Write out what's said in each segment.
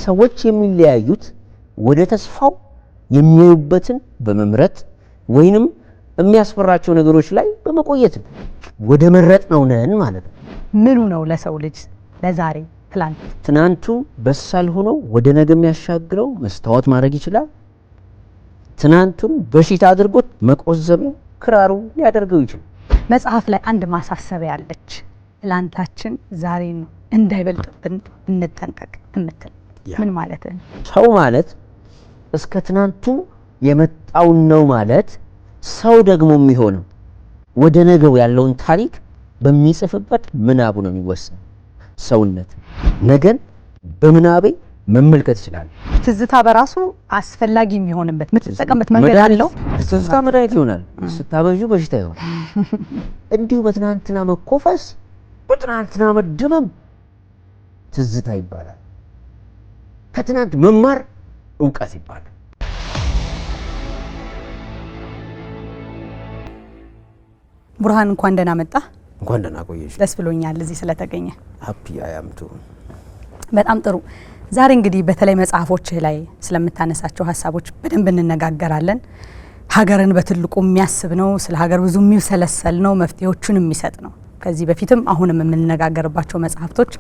ሰዎች የሚለያዩት ወደ ተስፋው የሚያዩበትን በመምረጥ ወይንም የሚያስፈራቸው ነገሮች ላይ በመቆየት ወደ መረጥ ነው ነን ማለት ነው። ምኑ ነው ለሰው ልጅ ለዛሬ ትናንቱ በሳል ሆኖ ወደ ነገ የሚያሻግረው መስታወት ማድረግ ይችላል። ትናንቱን በሽታ አድርጎት መቆዘብ ክራሩ ሊያደርገው ይችላል። መጽሐፍ ላይ አንድ ማሳሰቢያ አለች። ትላንታችን ዛሬን እንዳይበልጥብን እንጠንቀቅ እምትል ምን ማለት ነው? ሰው ማለት እስከ ትናንቱ የመጣው ነው ማለት ሰው ደግሞ የሚሆነው ወደ ነገው ያለውን ታሪክ በሚጽፍበት ምናቡ ነው የሚወሰነው። ሰውነት ነገን በምናቤ መመልከት ይችላል። ትዝታ በራሱ አስፈላጊ የሚሆንበት የምትጠቀምበት መንገድ አለው። ትዝታ መድኃኒት ይሆናል፣ ስታበዡ በሽታ ይሆናል። እንዲሁ በትናንትና መኮፈስ፣ በትናንትና መደመም ትዝታ ይባላል። ከትናንት መማር እውቀት ይባላል። ቡርሃን እንኳን ደህና መጣ። እንኳን ደህና ቆየሽ። ደስ ብሎኛል እዚህ ስለተገኘ። ሃፒ አያምቱ። በጣም ጥሩ። ዛሬ እንግዲህ በተለይ መጽሐፎችህ ላይ ስለምታነሳቸው ሀሳቦች በደንብ እንነጋገራለን። ሀገርን በትልቁ የሚያስብ ነው፣ ስለ ሀገር ብዙ የሚሰለሰል ነው፣ መፍትሄዎቹን የሚሰጥ ነው። ከዚህ በፊትም አሁንም የምንነጋገርባቸው መጽሐፍቶች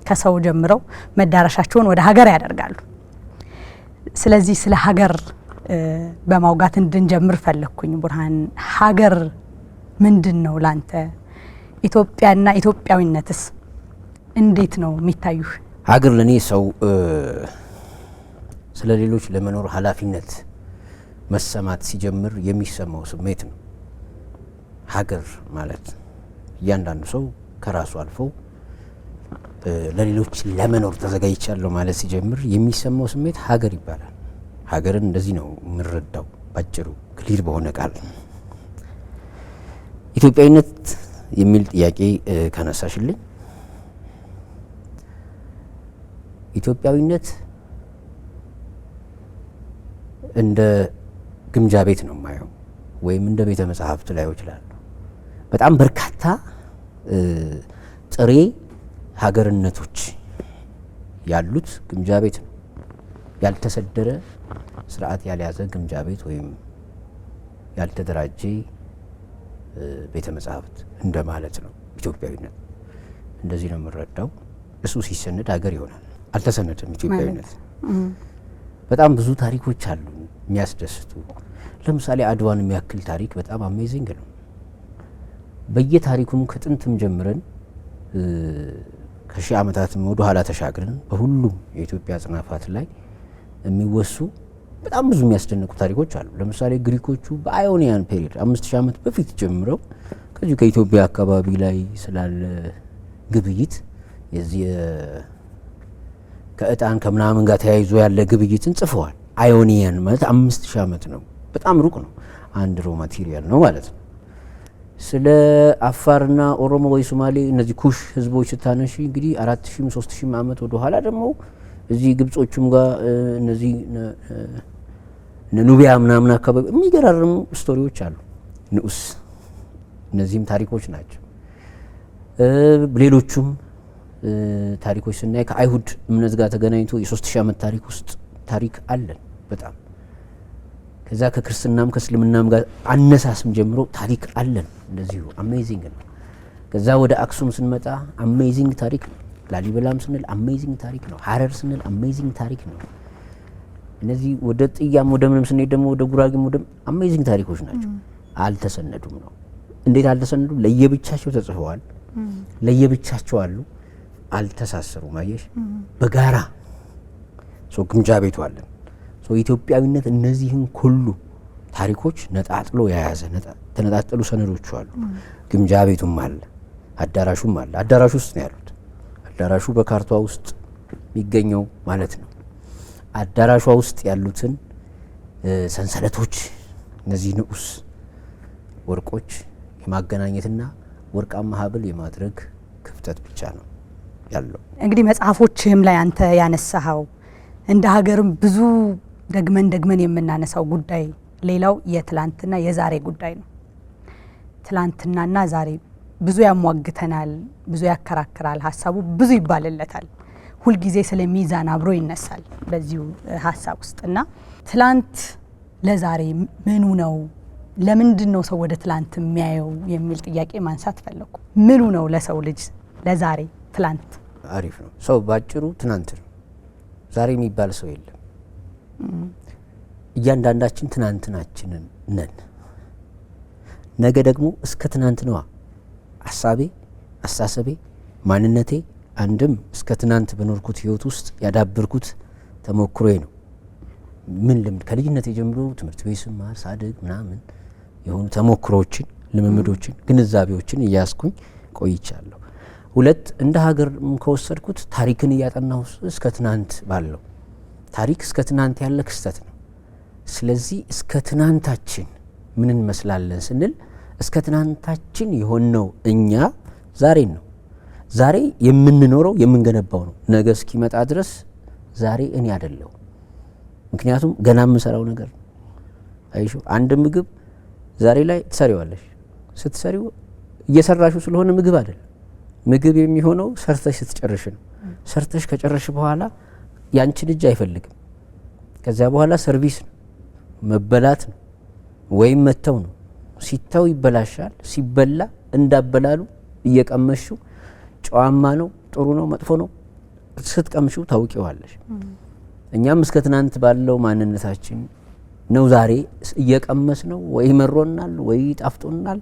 ከሰው ጀምረው መዳረሻቸውን ወደ ሀገር ያደርጋሉ። ስለዚህ ስለ ሀገር በማውጋት እንድንጀምር ፈለግኩኝ። ቡርሃን፣ ሀገር ምንድን ነው ላንተ? ኢትዮጵያና ኢትዮጵያዊነትስ እንዴት ነው የሚታዩህ? ሀገር ለኔ ሰው ስለ ሌሎች ለመኖር ኃላፊነት መሰማት ሲጀምር የሚሰማው ስሜት ነው። ሀገር ማለት እያንዳንዱ ሰው ከራሱ አልፎ ለሌሎች ለመኖር ተዘጋጅቻለሁ ማለት ሲጀምር የሚሰማው ስሜት ሀገር ይባላል። ሀገርን እንደዚህ ነው የምንረዳው ባጭሩ ክሊር በሆነ ቃል። ኢትዮጵያዊነት የሚል ጥያቄ ከነሳሽልኝ ኢትዮጵያዊነት እንደ ግምጃ ቤት ነው የማየው፣ ወይም እንደ ቤተ መጻሕፍት ላይው ይችላል። በጣም በርካታ ጥሬ ሀገርነቶች ያሉት ግምጃ ቤት ነው። ያልተሰደረ ስርዓት ያልያዘ ግምጃ ቤት ወይም ያልተደራጀ ቤተ መጻሕፍት እንደማለት ነው። ኢትዮጵያዊነት እንደዚህ ነው የምንረዳው። እሱ ሲሰነድ ሀገር ይሆናል። አልተሰነደም ኢትዮጵያዊነት። በጣም ብዙ ታሪኮች አሉ የሚያስደስቱ። ለምሳሌ አድዋን የሚያክል ታሪክ በጣም አሜዚንግ ነው። በየታሪኩም ከጥንትም ጀምረን ከሺህ ዓመታትም ወደ ኋላ ተሻግረን በሁሉም የኢትዮጵያ ጽናፋት ላይ የሚወሱ በጣም ብዙ የሚያስደንቁ ታሪኮች አሉ። ለምሳሌ ግሪኮቹ በአዮኒያን ፔሪድ 5000 ዓመት በፊት ጀምረው ከዚህ ከኢትዮጵያ አካባቢ ላይ ስላለ ግብይት የዚህ ከእጣን ከምናምን ጋር ተያይዞ ያለ ግብይትን ጽፈዋል። አዮኒያን ማለት 5000 ዓመት ነው። በጣም ሩቅ ነው። አንድ ሮ ማቴሪያል ነው ማለት ነው። ስለ አፋርና ኦሮሞ ወይ ሶማሌ እነዚህ ኩሽ ህዝቦች ስታነሺ እንግዲህ 4000 3000 ዓመት ወደ ኋላ ደግሞ እዚህ ግብጾቹም ጋር እነዚህ ኑቢያ ምናምን አካባቢ የሚገራርሙ ስቶሪዎች አሉ። ንዑስ እነዚህም ታሪኮች ናቸው። ሌሎቹም ታሪኮች ስናይ ከአይሁድ እምነት ጋር ተገናኝቶ የ3000 ዓመት ታሪክ ውስጥ ታሪክ አለን በጣም። ከዛ ከክርስትናም ከእስልምናም ጋር አነሳስም ጀምሮ ታሪክ አለን እንደዚሁ አሜዚንግ ነው። ከዛ ወደ አክሱም ስንመጣ አሜዚንግ ታሪክ ነው። ላሊበላም ስንል አሜዚንግ ታሪክ ነው። ሀረር ስንል አሜዚንግ ታሪክ ነው። እነዚህ ወደ ጥያም ወደ ምንም ስንሄድ ደግሞ ወደ ጉራጌም ወደ አሜዚንግ ታሪኮች ናቸው። አልተሰነዱም ነው። እንዴት አልተሰነዱም? ለየብቻቸው ተጽፈዋል፣ ለየብቻቸው አሉ፣ አልተሳሰሩም። አየሽ፣ በጋራ ግምጃ ቤቱ አለን። ኢትዮጵያዊነት እነዚህን ሁሉ ታሪኮች ነጣጥሎ የያዘ ተነጣጠሉ ሰነዶቹ አሉ። ግምጃ ቤቱም አለ፣ አዳራሹም አለ። አዳራሹ ውስጥ ነው ያሉት። አዳራሹ በካርቷ ውስጥ የሚገኘው ማለት ነው። አዳራሿ ውስጥ ያሉትን ሰንሰለቶች እነዚህ ንዑስ ወርቆች የማገናኘትና ወርቃማ ሀብል የማድረግ ክፍተት ብቻ ነው ያለው። እንግዲህ መጽሐፎችህም ላይ አንተ ያነሳኸው እንደ ሀገርም ብዙ ደግመን የምናነሳው ጉዳይ ሌላው የትላንትና የዛሬ ጉዳይ ነው። ትላንትናና ዛሬ ብዙ ያሟግተናል፣ ብዙ ያከራክራል፣ ሀሳቡ ብዙ ይባልለታል። ሁልጊዜ ስለ ሚዛን አብሮ ይነሳል በዚሁ ሀሳብ ውስጥና ትላንት ለዛሬ ምኑ ነው? ለምንድን ነው ሰው ወደ ትላንት የሚያየው የሚል ጥያቄ ማንሳት ፈለኩ። ምኑ ነው ለሰው ልጅ ለዛሬ ትላንት? አሪፍ ነው። ሰው ባጭሩ ትናንት ነው። ዛሬ የሚባል ሰው የለም። እያንዳንዳችን ትናንትናችንን ነን። ነገ ደግሞ እስከ ትናንት ነዋ። ሐሳቤ፣ አስተሳሰቤ፣ ማንነቴ አንድም እስከ ትናንት በኖርኩት ህይወት ውስጥ ያዳበርኩት ተሞክሮዬ ነው። ምን ልምድ ከልጅነት ጀምሮ ትምህርት ቤት ስማር ሳድግ ምናምን የሆኑ ተሞክሮዎችን፣ ልምምዶችን፣ ግንዛቤዎችን እያስኩኝ ቆይቻለሁ። ሁለት እንደ ሀገር ከወሰድኩት ታሪክን እያጠናሁ እስከ ትናንት ባለው ታሪክ እስከ ትናንት ያለ ክስተት ነው። ስለዚህ እስከ ትናንታችን ምን እንመስላለን ስንል እስከ ትናንታችን የሆነው እኛ ዛሬን ነው። ዛሬ የምንኖረው የምንገነባው ነው። ነገ እስኪመጣ ድረስ ዛሬ እኔ አይደለሁ። ምክንያቱም ገና የምሰራው ነገር ነው። አይሹ አንድ ምግብ ዛሬ ላይ ትሰሪዋለሽ። ስትሰሪው እየሰራሽው ስለሆነ ምግብ አይደለም። ምግብ የሚሆነው ሰርተሽ ስትጨርሽ ነው። ሰርተሽ ከጨረሽ በኋላ ያንቺን እጅ አይፈልግም። ከዚያ በኋላ ሰርቪስ ነው፣ መበላት ነው ወይም መተው ነው። ሲተው ይበላሻል። ሲበላ እንዳበላሉ እየቀመሽው ጨዋማ ነው፣ ጥሩ ነው፣ መጥፎ ነው ስትቀምሽው ታውቂዋለሽ። እኛም እስከ ትናንት ባለው ማንነታችን ነው ዛሬ እየቀመስ ነው ወይ መሮናል ወይ ጣፍጦናል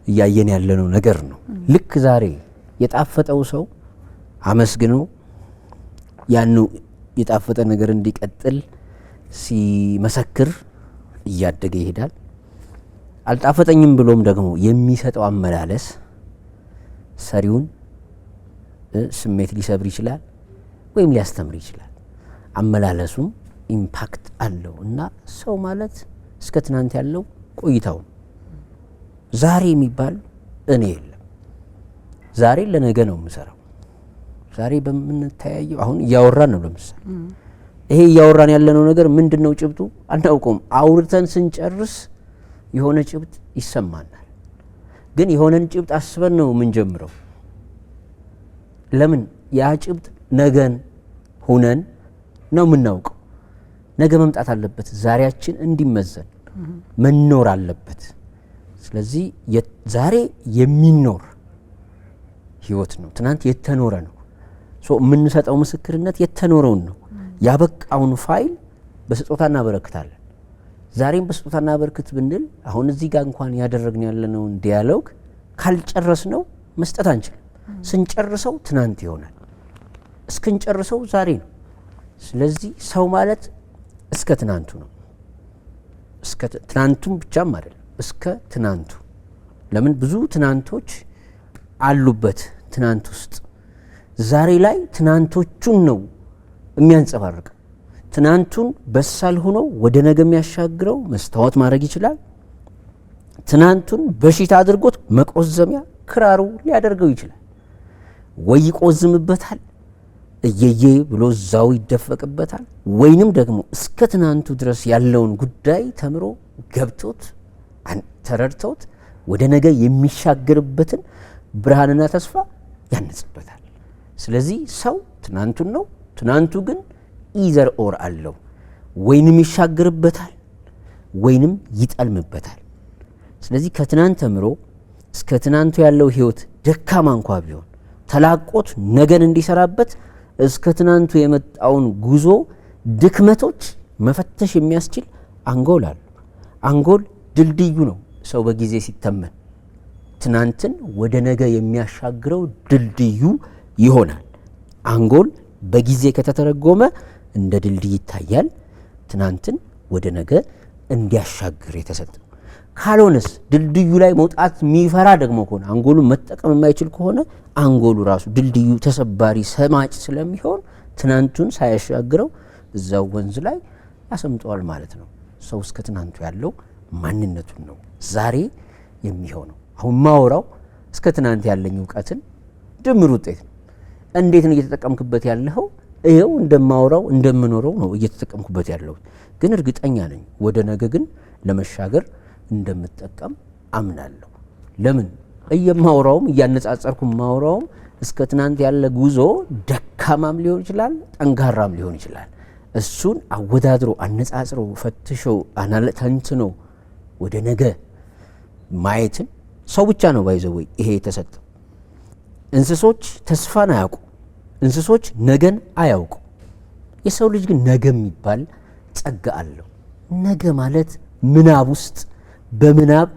እያየን ያለነው ነገር ነው። ልክ ዛሬ የጣፈጠው ሰው አመስግኖ ያኑ የጣፈጠ ነገር እንዲቀጥል ሲመሰክር እያደገ ይሄዳል። አልጣፈጠኝም ብሎም ደግሞ የሚሰጠው አመላለስ ሰሪውን ስሜት ሊሰብር ይችላል ወይም ሊያስተምር ይችላል። አመላለሱም ኢምፓክት አለው እና ሰው ማለት እስከ ትናንት ያለው ቆይታው ዛሬ የሚባል እኔ የለም። ዛሬ ለነገ ነው የምሰራው። ዛሬ በምንተያየው አሁን እያወራን ነው። ለምሳሌ ይሄ እያወራን ያለነው ነገር ምንድነው? ጭብጡ አናውቀውም። አውርተን ስንጨርስ የሆነ ጭብጥ ይሰማናል። ግን የሆነን ጭብጥ አስበን ነው የምንጀምረው። ለምን? ያ ጭብጥ ነገን ሁነን ነው የምናውቀው። ነገ መምጣት አለበት። ዛሬያችን እንዲመዘን መኖር አለበት። ስለዚህ ዛሬ የሚኖር ህይወት ነው። ትናንት የተኖረ ነው። የምንሰጠው ምስክርነት የተኖረውን ነው። ያበቃውን ፋይል በስጦታ እናበረክታለን። ዛሬም በስጦታ እናበረክት ብንል አሁን እዚህ ጋር እንኳን ያደረግን ያለነውን ዲያሎግ ካልጨረስነው መስጠት አንችልም። ስንጨርሰው ትናንት ይሆናል። እስክንጨርሰው ዛሬ ነው። ስለዚህ ሰው ማለት እስከ ትናንቱ ነው። እስከ ትናንቱም ብቻም አይደለም፣ እስከ ትናንቱ። ለምን? ብዙ ትናንቶች አሉበት ትናንት ውስጥ። ዛሬ ላይ ትናንቶቹን ነው የሚያንጸባርቀው። ትናንቱን በሳል ሆኖ ወደ ነገ የሚያሻግረው መስታወት ማድረግ ይችላል። ትናንቱን በሽታ አድርጎት መቆዘሚያ ክራሩ ሊያደርገው ይችላል። ወይ ይቆዝምበታል እየየ ብሎ ዛው ይደፈቅበታል። ወይንም ደግሞ እስከ ትናንቱ ድረስ ያለውን ጉዳይ ተምሮ ገብቶት ተረድቶት ወደ ነገ የሚሻገርበትን ብርሃንና ተስፋ ያነጽበታል። ስለዚህ ሰው ትናንቱን ነው። ትናንቱ ግን ኢዘር ኦር አለው። ወይንም ይሻገርበታል ወይንም ይጠልምበታል። ስለዚህ ከትናንት ተምሮ እስከ ትናንቱ ያለው ህይወት ደካማ እንኳ ቢሆን ተላቆት ነገን እንዲሰራበት እስከ ትናንቱ የመጣውን ጉዞ ድክመቶች መፈተሽ የሚያስችል አንጎል አለ። አንጎል ድልድዩ ነው። ሰው በጊዜ ሲተመን ትናንትን ወደ ነገ የሚያሻግረው ድልድዩ ይሆናል። አንጎል በጊዜ ከተተረጎመ እንደ ድልድይ ይታያል። ትናንትን ወደ ነገ እንዲያሻግር የተሰጠው። ካልሆነስ ድልድዩ ላይ መውጣት የሚፈራ ደግሞ ከሆነ አንጎሉ መጠቀም የማይችል ከሆነ አንጎሉ ራሱ ድልድዩ ተሰባሪ ሰማጭ ስለሚሆን ትናንቱን ሳያሻግረው እዛው ወንዝ ላይ ያሰምጠዋል ማለት ነው። ሰው እስከ ትናንቱ ያለው ማንነቱን ነው ዛሬ የሚሆነው። አሁን ማወራው እስከ ትናንት ያለኝ እውቀትን ድምር ውጤት ነው። እንዴት ነው እየተጠቀምክበት ያለው? ይሄው እንደማወራው እንደምኖረው ነው እየተጠቀምኩበት ያለው። ግን እርግጠኛ ነኝ ወደ ነገ ግን ለመሻገር እንደምጠቀም አምናለሁ። ለምን? እየማወራውም እያነጻጸርኩ ማወራውም እስከ ትናንት ያለ ጉዞ ደካማም ሊሆን ይችላል፣ ጠንካራም ሊሆን ይችላል። እሱን አወዳድሮ አነጻጽሮ ፈትሾ ተንትኖ ወደ ነገ ማየትን ሰው ብቻ ነው ባይዘው ይሄ የተሰጠው። እንስሶች ተስፋን አያውቁ፣ እንስሶች ነገን አያውቁ። የሰው ልጅ ግን ነገ የሚባል ጸጋ አለው። ነገ ማለት ምናብ ውስጥ በምናብ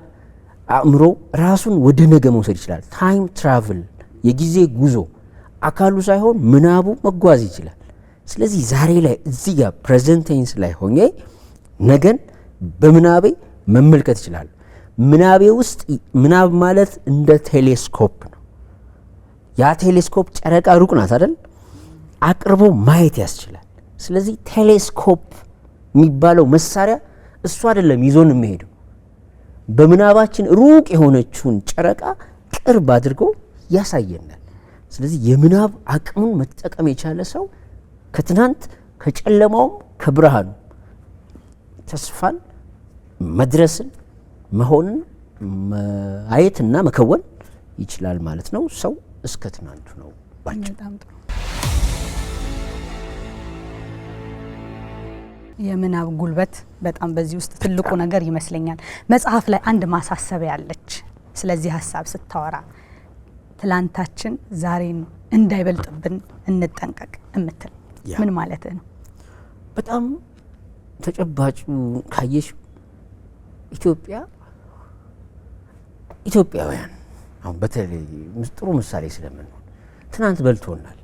አእምሮ ራሱን ወደ ነገ መውሰድ ይችላል። ታይም ትራቭል የጊዜ ጉዞ አካሉ ሳይሆን ምናቡ መጓዝ ይችላል። ስለዚህ ዛሬ ላይ እዚህ ጋር ፕሬዘንት ቴንስ ላይ ሆኜ ነገን በምናቤ መመልከት ይችላል። ምናቤ ውስጥ ምናብ ማለት እንደ ቴሌስኮፕ ነው። ያ ቴሌስኮፕ ጨረቃ ሩቅ ናት አይደል? አቅርቦ ማየት ያስችላል። ስለዚህ ቴሌስኮፕ የሚባለው መሳሪያ እሱ አይደለም ይዞን የሚሄደው፣ በምናባችን ሩቅ የሆነችውን ጨረቃ ቅርብ አድርጎ ያሳየናል። ስለዚህ የምናብ አቅሙን መጠቀም የቻለ ሰው ከትናንት ከጨለማውም ከብርሃኑ ተስፋን መድረስን መሆንን ማየትና መከወን ይችላል ማለት ነው። ሰው እስከ ትናንቱ ነው ባጭሩ። የምናብ ጉልበት በጣም በዚህ ውስጥ ትልቁ ነገር ይመስለኛል። መጽሐፍ ላይ አንድ ማሳሰቢያ አለች። ስለዚህ ሀሳብ ስታወራ ትላንታችን ዛሬን እንዳይበልጥብን እንጠንቀቅ እምትል ምን ማለት ነው? በጣም ተጨባጭ ካየሽ ኢትዮጵያውያን አሁን በተለይ ጥሩ ምሳሌ ስለምንሆን ትናንት በልቶናል።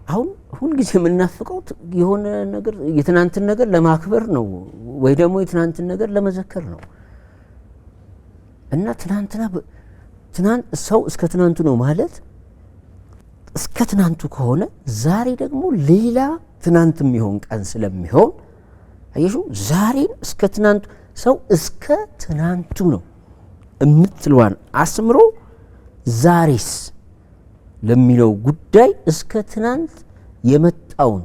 አሁን ሁልጊዜ የምናፍቀው የሆነ ነገር የትናንትን ነገር ለማክበር ነው ወይ ደግሞ የትናንትን ነገር ለመዘከር ነው እና ትናንት ሰው እስከ ትናንቱ ነው ማለት እስከ ትናንቱ ከሆነ ዛሬ ደግሞ ሌላ ትናንት የሚሆን ቀን ስለሚሆን አየሹ ዛሬን እስከ ትናንቱ ሰው እስከ ትናንቱ ነው እምትልዋን አስምሮ ዛሬስ ለሚለው ጉዳይ እስከ ትናንት የመጣውን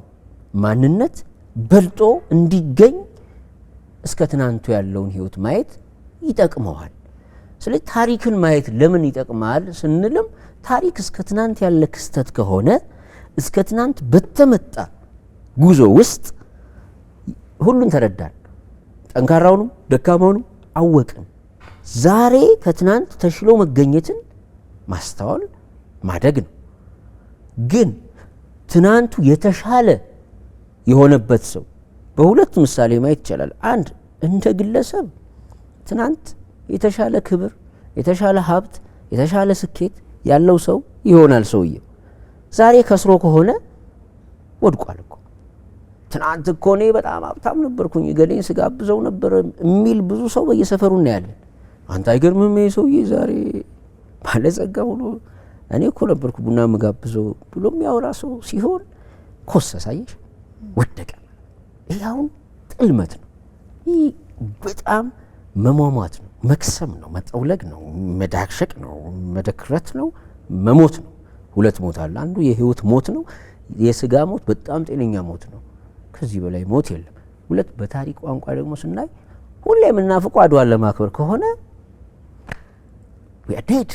ማንነት በልጦ እንዲገኝ እስከ ትናንቱ ያለውን ህይወት ማየት ይጠቅመዋል። ስለዚህ ታሪክን ማየት ለምን ይጠቅማል ስንልም ታሪክ እስከ ትናንት ያለ ክስተት ከሆነ እስከ ትናንት በተመጣ ጉዞ ውስጥ ሁሉን ተረዳን፣ ጠንካራውንም ደካማውንም አወቅን። ዛሬ ከትናንት ተሽሎ መገኘትን ማስተዋል ማደግ ነው። ግን ትናንቱ የተሻለ የሆነበት ሰው በሁለት ምሳሌ ማየት ይቻላል። አንድ እንደ ግለሰብ ትናንት የተሻለ ክብር፣ የተሻለ ሀብት፣ የተሻለ ስኬት ያለው ሰው ይሆናል ሰውየው። ዛሬ ከስሮ ከሆነ ወድቋል እኮ። ትናንት እኮ እኔ በጣም ሀብታም ነበርኩኝ ገሌን ስጋብዘው ነበር የሚል ብዙ ሰው በየሰፈሩ እናያለን። አንተ አይገርምም ይሄ ሰውዬ ዛሬ ባለጸጋ ሆኖ እኔ እኮ ነበርኩ ቡና መጋብዘው ብሎ የሚያወራ ሰው ሲሆን ኮሰሳየሽ ወደቀ። ይህ አሁን ጥልመት ነው። ይህ በጣም መሟሟት ነው፣ መክሰም ነው፣ መጠውለግ ነው፣ መዳክሸቅ ነው፣ መደክረት ነው፣ መሞት ነው። ሁለት ሞት አለ። አንዱ የህይወት ሞት ነው፣ የስጋ ሞት በጣም ጤነኛ ሞት ነው። ከዚህ በላይ ሞት የለም። ሁለት በታሪክ ቋንቋ ደግሞ ስናይ ሁሌ የምናፍቀው አድዋን ለማክበር ከሆነ we are dead።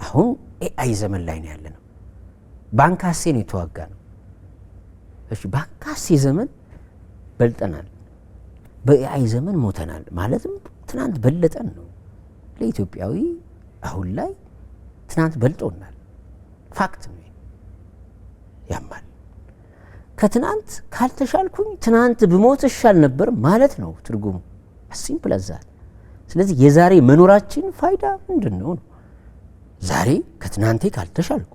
አሁን ኤአይ ዘመን ላይ ነው ያለነው። ባንካሴ ነው የተዋጋ ነው። እሺ ባንካሴ ዘመን በልጠናል፣ በኤአይ ዘመን ሞተናል። ማለትም ትናንት በለጠን ነው። ለኢትዮጵያዊ አሁን ላይ ትናንት በልጦናል። ፋክት ነው። ያማል። ከትናንት ካልተሻልኩኝ ትናንት ብሞት እሻል ነበር ማለት ነው ትርጉሙ። ሲምፕል አዛት። ስለዚህ የዛሬ መኖራችን ፋይዳ ምንድን ነው? ዛሬ ከትናንቴ ካልተሻልኩ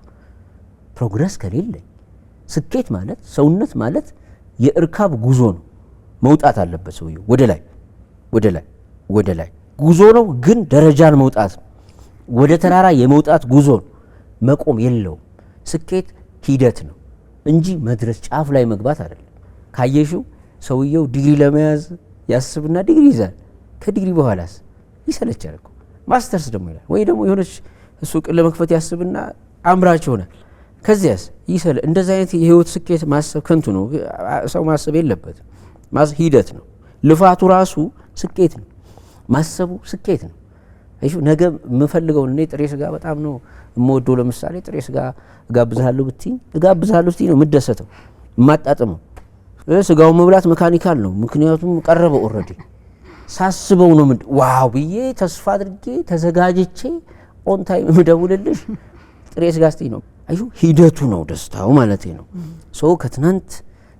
ፕሮግረስ ከሌለኝ ስኬት ማለት ሰውነት ማለት የእርካብ ጉዞ ነው። መውጣት አለበት ሰውየው ወደ ላይ ወደ ላይ ወደ ላይ ጉዞ ነው፣ ግን ደረጃን መውጣት ነው። ወደ ተራራ የመውጣት ጉዞ ነው። መቆም የለውም። ስኬት ሂደት ነው እንጂ መድረስ ጫፍ ላይ መግባት አይደለም። ካየሽው ሰውየው ዲግሪ ለመያዝ ያስብና ዲግሪ ይዛል። ከዲግሪ በኋላስ ይሰለቻል እኮ። ማስተርስ ደግሞ ይላል ወይ ደግሞ የሆነች ሱቅ ለመክፈት ያስብና አምራች ይሆናል። ከዚያስ ይሰለ። እንደዚህ አይነት የህይወት ስኬት ማሰብ ከንቱ ነው። ሰው ማሰብ የለበትም። ሂደት ነው። ልፋቱ ራሱ ስኬት ነው። ማሰቡ ስኬት ነው። አይሹ ነገ የምፈልገውን እኔ ጥሬ ስጋ በጣም ነው የምወደው። ለምሳሌ ጥሬ ስጋ እጋብዝሃለሁ ብትኝ ነው የምደሰተው የማጣጥመው። ስጋውን መብላት መካኒካል ነው፣ ምክንያቱም ቀረበ ኦልሬዲ። ሳስበው ነው ዋው ብዬ ተስፋ አድርጌ ተዘጋጅቼ ኦን ታይም የምደውልልሽ ጥሬ ስጋ ስትይ ነው። አይሹ ሂደቱ ነው ደስታው ማለት ነው። ከትናንት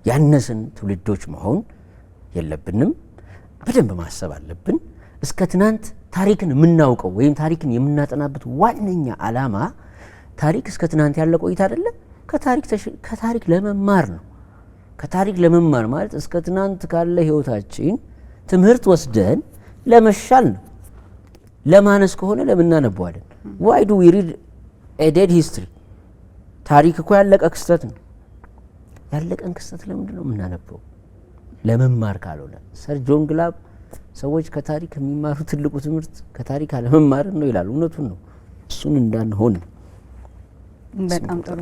ያነስን ትውልዶች መሆን የለብንም። በደንብ ማሰብ አለብን። እስከ ትናንት ታሪክን የምናውቀው ወይም ታሪክን የምናጠናበት ዋነኛ ዓላማ ታሪክ እስከ ትናንት ያለ ቆይታ አይደለም፣ ከታሪክ ለመማር ነው። ከታሪክ ለመማር ማለት እስከ ትናንት ካለ ህይወታችን ትምህርት ወስደን ለመሻል ነው። ለማነስ ከሆነ ለምን እናነበዋለን? why do we read a dead history? ታሪክ እኮ ያለቀ ክስተት ነው። ያለቀን ክስተት ለምንድን ነው የምናነበው? ለመማር ካልሆነ። ሰር ጆን ግላብ ሰዎች ከታሪክ የሚማሩ ትልቁ ትምህርት ከታሪክ አለመማር ነው ይላሉ። እውነቱን ነው። እሱን እንዳንሆን። በጣም ጥሩ